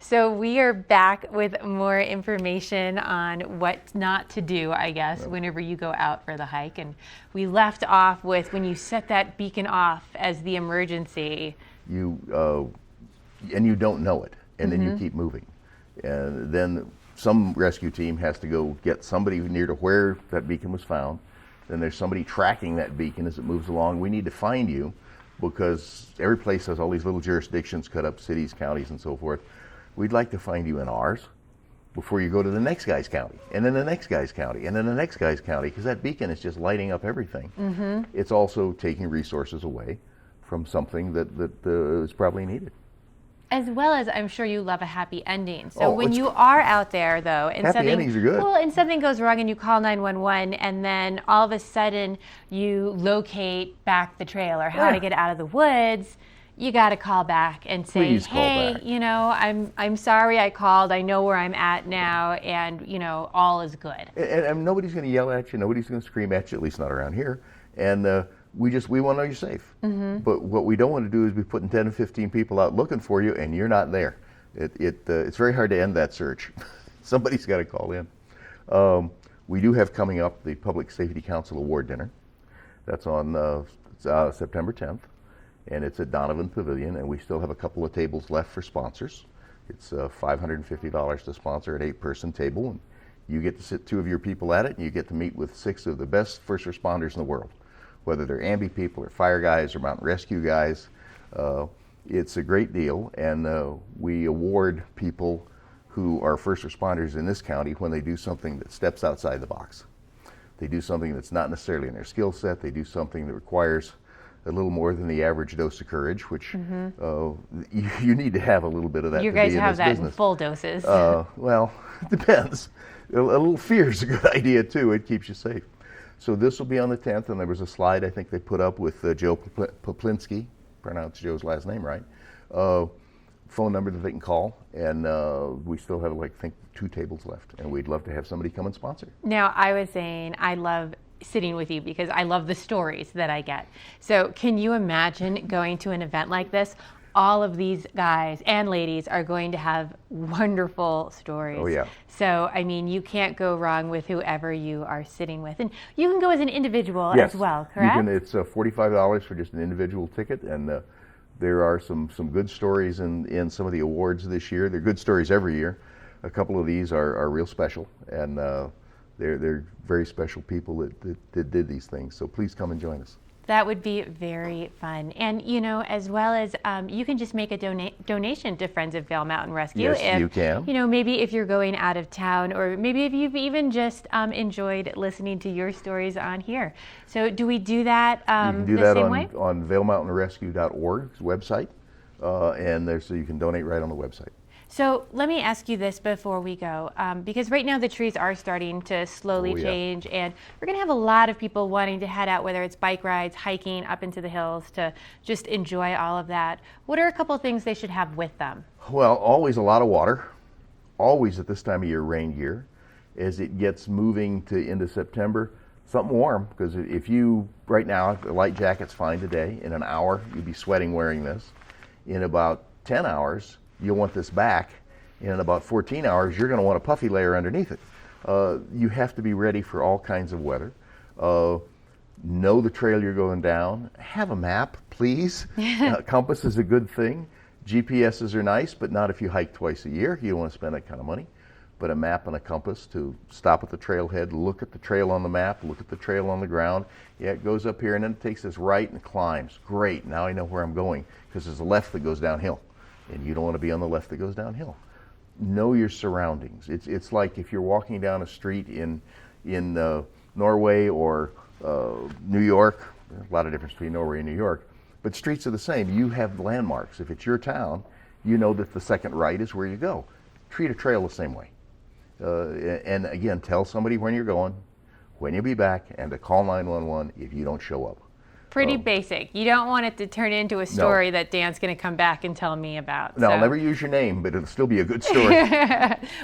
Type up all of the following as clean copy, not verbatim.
So we are back with more information on what not to do, I guess, whenever you go out for the hike. And we left off with when you set that beacon off as the emergency. And you don't know it, and then you keep moving. And then some rescue team has to go get somebody near to where that beacon was found. Then there's somebody tracking that beacon as it moves along. We need to find you because every place has all these little jurisdictions cut up, cities, counties, and so forth. We'd like to find you in ours before you go to the next guy's county, and then the next guy's county, and then the next guy's county, because that beacon is just lighting up everything. It's also taking resources away from something that is probably needed. As well as, I'm sure you love a happy ending. So when you are out there, though, and happy endings are good. Well, and something goes wrong and you call 911, and then all of a sudden you locate back the trail or how to get out of the woods, you got to call back and say, Please call hey, back. you know, I'm sorry I called. I know where I'm at now, and you know, all is good. And nobody's going to yell at you. Nobody's going to scream at you, at least not around here. And we want to know you're safe. But what we don't want to do is be putting 10 to 15 people out looking for you, and you're not there. It's very hard to end that search. Somebody's got to call in. We do have coming up the Public Safety Council Award Dinner. That's on September 10th. And it's at Donovan Pavilion, and we still have a couple of tables left for sponsors. It's $550 to sponsor an 8-person table, and you get to sit 2 of your people at it, and you get to meet with 6 of the best first responders in the world, whether they're ambi people or fire guys or mountain rescue guys. It's a great deal, and we award people who are first responders in this county when they do something that steps outside the box. They do something that's not necessarily in their skill set. They do something that requires a little more than the average dose of courage, which you need to have a little bit of that. You to guys be in have this that business. in full doses. Well, it depends. A little fear is a good idea too. It keeps you safe. So this will be on the 10th, and there was a slide I think they put up with Joe Poplinski, pronounce Joe's last name right, phone number that they can call, and we still have, I think, 2 tables left, and we'd love to have somebody come and sponsor. Now, I was saying I love sitting with you because I love the stories that I get. So can you imagine going to an event like this? All of these guys and ladies are going to have wonderful stories. Oh, yeah. So, I mean, you can't go wrong with whoever you are sitting with. And you can go as an individual Yes. as well, correct? It's $45 for just an individual ticket, and there are some good stories in some of the awards this year. They're good stories every year. A couple of these are real special, and they're very special people that did these things. So please come and join us. That would be very fun. And, you know, as well as you can just make a donation to Friends of Vail Mountain Rescue. Yes, you can. You know, maybe if you're going out of town, or maybe if you've even just enjoyed listening to your stories on here. So do we do that You can do the that same way? on vailmountainrescue.org's website, and so you can donate right on the website. So let me ask you this before we go, because right now the trees are starting to slowly change, and we're going to have a lot of people wanting to head out, whether it's bike rides, hiking up into the hills, to just enjoy all of that. What are a couple of things they should have with them? Well, always a lot of water, always at this time of year rain gear. As it gets moving into September, something warm, because if you, right now, a light jacket's fine today. In an hour, you'd be sweating wearing this. In about 10 hours, you'll want this back. In about 14 hours, you're going to want a puffy layer underneath it. You have to be ready for all kinds of weather. Know the trail you're going down. Have a map, please. Compass is a good thing. GPSs are nice, but not if you hike twice a year. You don't want to spend that kind of money. But a map and a compass to stop at the trailhead, look at the trail on the map, look at the trail on the ground. Yeah, it goes up here, and then it takes this right and climbs. Great, now I know where I'm going, because there's a left that goes downhill, and you don't want to be on the left that goes downhill. Know your surroundings. It's like if you're walking down a street in Norway or New York. There's a lot of difference between Norway and New York, but streets are the same. You have landmarks. If it's your town, you know that the second right is where you go. Treat a trail the same way. And again, tell somebody when you're going, when you'll be back, and to call 911 if you don't show up. Pretty basic. You don't want it to turn into a story that Dan's going to come back and tell me about. No, I'll never use your name, but it'll still be a good story.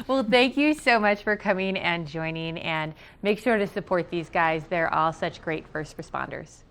Well, thank you so much for coming and joining, and make sure to support these guys. They're all such great first responders.